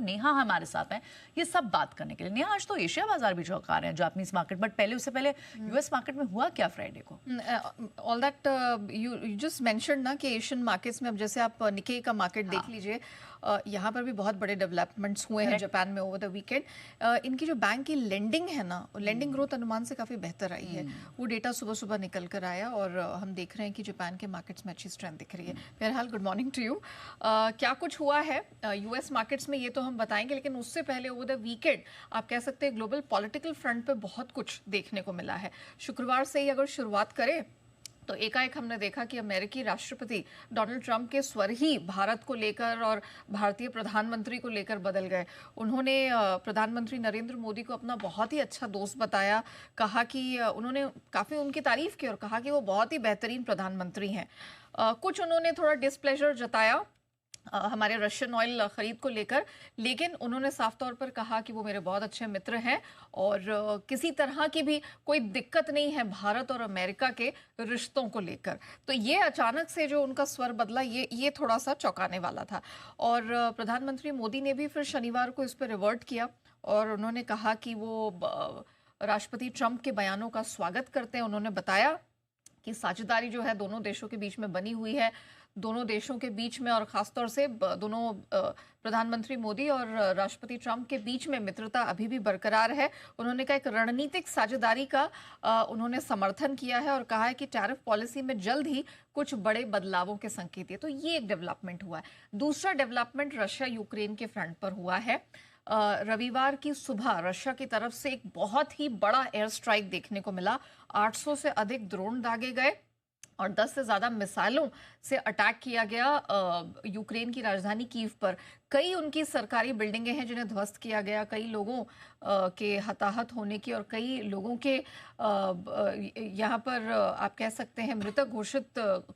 नेहा हमारे साथ हैं ये सब बात करने के लिए। नेहा, आज तो एशिया बाजार भी चौंका रहे हैं, जापानीज मार्केट, बट पहले उससे पहले यूएस मार्केट में हुआ क्या फ्राइडे को? All that you just mention ना कि एशियन मार्केट्स में अब जैसे आप निक्केई का मार्केट देख लीजिए, यहाँ पर भी बहुत बड़े डेवलपमेंट्स हुए हैं जापान में ओवर द वीकेंड। इनकी जो बैंक की लेंडिंग है ना, लेंडिंग ग्रोथ अनुमान से काफ़ी बेहतर आई है। वो डेटा सुबह सुबह निकल कर आया और हम देख रहे हैं कि जापान के मार्केट्स में अच्छी स्ट्रेंथ दिख रही है। बहरहाल गुड मॉर्निंग टू यू। क्या कुछ हुआ है यूएस मार्केट्स में ये तो हम बताएंगे, लेकिन उससे पहले ओवर द वीकेंड आप कह सकते हैं ग्लोबल पॉलिटिकल फ्रंट पे बहुत कुछ देखने को मिला है। शुक्रवार से ही अगर शुरुआत करें तो एकाएक हमने देखा कि अमेरिकी राष्ट्रपति डोनाल्ड ट्रंप के स्वर ही भारत को लेकर और भारतीय प्रधानमंत्री को लेकर बदल गए। उन्होंने प्रधानमंत्री नरेंद्र मोदी को अपना बहुत ही अच्छा दोस्त बताया, कहा कि उन्होंने काफ़ी उनकी तारीफ की और कहा कि वो बहुत ही बेहतरीन प्रधानमंत्री हैं। कुछ उन्होंने थोड़ा डिस्प्लेजर जताया हमारे रशियन ऑयल खरीद को लेकर, लेकिन उन्होंने साफ तौर पर कहा कि वो मेरे बहुत अच्छे मित्र हैं और किसी तरह की भी कोई दिक्कत नहीं है भारत और अमेरिका के रिश्तों को लेकर। तो ये अचानक से जो उनका स्वर बदला, ये थोड़ा सा चौंकाने वाला था। और प्रधानमंत्री मोदी ने भी फिर शनिवार को इस पर रिवर्ट किया और उन्होंने कहा कि वो राष्ट्रपति ट्रंप के बयानों का स्वागत करते हैं। उन्होंने बताया कि साझेदारी जो है दोनों देशों के बीच में बनी हुई है, दोनों देशों के बीच में और ख़ासतौर से दोनों प्रधानमंत्री मोदी और राष्ट्रपति ट्रंप के बीच में मित्रता अभी भी बरकरार है। उन्होंने कहा एक रणनीतिक साझेदारी का उन्होंने समर्थन किया है और कहा है कि टैरिफ पॉलिसी में जल्द ही कुछ बड़े बदलावों के संकेत है। तो ये एक डेवलपमेंट हुआ है। दूसरा डेवलपमेंट रशिया यूक्रेन के फ्रंट पर हुआ है। रविवार की सुबह रशिया की तरफ से एक बहुत ही बड़ा एयर स्ट्राइक देखने को मिला। 800 से अधिक ड्रोन दागे गए और 10 से ज़्यादा मिसाइलों से अटैक किया गया यूक्रेन की राजधानी कीव पर। कई उनकी सरकारी बिल्डिंगें हैं जिन्हें ध्वस्त किया गया, कई लोगों के हताहत होने की और कई लोगों के यहाँ पर आप कह सकते हैं मृतक घोषित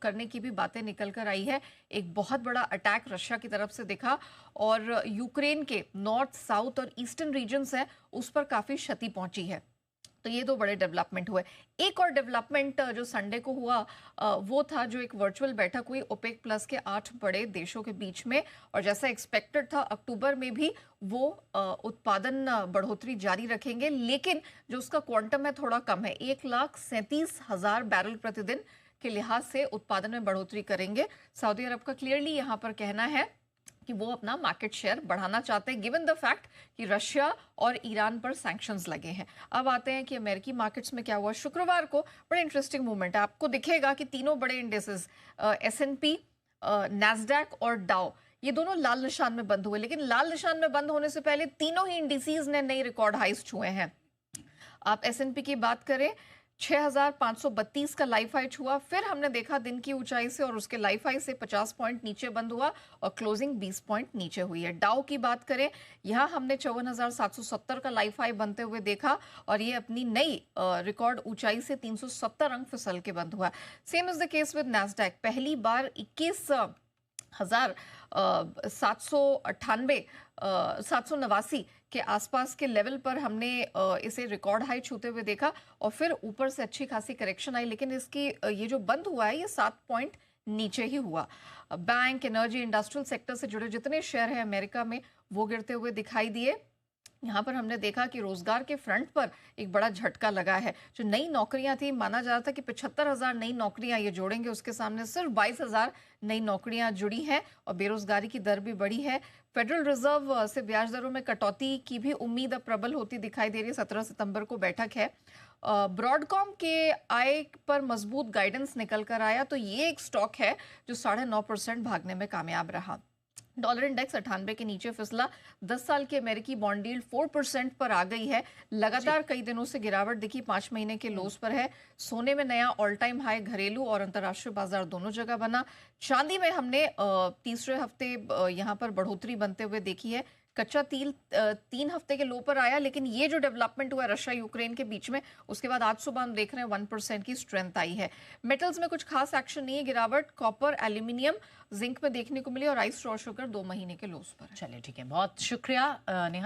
करने की भी बातें निकल कर आई है। एक बहुत बड़ा अटैक रशिया की तरफ से दिखा और यूक्रेन के नॉर्थ, साउथ और ईस्टर्न रीजन्स हैं उस पर काफ़ी क्षति पहुंची है। तो ये दो बड़े डेवलपमेंट हुए। एक और डेवलपमेंट जो संडे को हुआ वो था जो एक वर्चुअल बैठक हुई ओपेक प्लस के 8 बड़े देशों के बीच में, और जैसा एक्सपेक्टेड था अक्टूबर में भी वो उत्पादन बढ़ोतरी जारी रखेंगे, लेकिन जो उसका क्वांटम है थोड़ा कम है। 1,37,000 बैरल प्रतिदिन के लिहाज से उत्पादन में बढ़ोतरी करेंगे। सऊदी अरब का क्लियरली यहाँ पर कहना है कि वो अपना मार्केट शेयर बढ़ाना चाहते हैं गिवन द फैक्ट कि रशिया और ईरान पर सैंक्शंस लगे हैं। अब आते हैं कि अमेरिकी मार्केट्स में क्या हुआ। शुक्रवार को बड़ा इंटरेस्टिंग मूवमेंट है। आपको दिखेगा कि तीनों बड़े इंडेसेस S&P, नैस्डैक और डाउ, ये दोनों लाल निशान में बंद हुए, लेकिन लाल निशान में बंद होने से पहले तीनों ही इंडिसेस ने नई रिकॉर्ड हाइस छुए हैं। आप S&P की बात करें 6,532 का लाइफ हाई छुआ, फिर हमने देखा दिन की ऊंचाई से और उसके लाइफ हाई से 50 पॉइंट नीचे बंद हुआ और क्लोजिंग 20 पॉइंट नीचे हुई है। डाउ की बात करें, यहाँ हमने 54,770 का लाइफ हाई बनते हुए देखा और ये अपनी नई रिकॉर्ड ऊंचाई से 370 अंक फिसल के बंद हुआ। Same is the case with Nasdaq. पहली बार 789 के आसपास के लेवल पर हमने इसे रिकॉर्ड हाई छूते हुए देखा और फिर ऊपर से अच्छी खासी करेक्शन आई, लेकिन इसकी ये जो बंद हुआ है ये 7 पॉइंट नीचे ही हुआ। बैंक, एनर्जी, इंडस्ट्रियल सेक्टर से जुड़े जितने शेयर हैं अमेरिका में वो गिरते हुए दिखाई दिए। यहाँ पर हमने देखा कि रोजगार के फ्रंट पर एक बड़ा झटका लगा है। जो नई नौकरियां थी, माना जा रहा था कि 75,000 नई नौकरियां ये जोड़ेंगे, उसके सामने सिर्फ 22,000 नई नौकरियां जुड़ी हैं और बेरोजगारी की दर भी बढ़ी है। फेडरल रिजर्व से ब्याज दरों में कटौती की भी उम्मीद अब प्रबल होती दिखाई दे रही है। 17 सितंबर को बैठक है। ब्रॉडकॉम के आय पर मजबूत गाइडेंस निकल कर आया, तो ये एक स्टॉक है जो 9.5% भागने में कामयाब रहा। डॉलर इंडेक्स 98 के नीचे फिसला। 10 साल की अमेरिकी बॉन्ड यील्ड 4% पर आ गई है। लगातार कई दिनों से गिरावट दिखी, 5 महीने के लोस पर है। सोने में नया ऑल टाइम हाई घरेलू और अंतर्राष्ट्रीय बाजार दोनों जगह बना। चांदी में हमने तीसरे हफ्ते यहाँ पर बढ़ोतरी बनते हुए देखी है। कच्चा तेल 3 हफ्ते के लो पर आया, लेकिन ये जो डेवलपमेंट हुआ रशिया यूक्रेन के बीच में, उसके बाद आज सुबह हम देख रहे हैं 1% की स्ट्रेंथ आई है। मेटल्स में कुछ खास एक्शन नहीं है, गिरावट कॉपर, एल्यूमिनियम, जिंक में देखने को मिली और राइस और शुगर 2 महीने के लोस पर। चलिए ठीक है, बहुत शुक्रिया नेहा।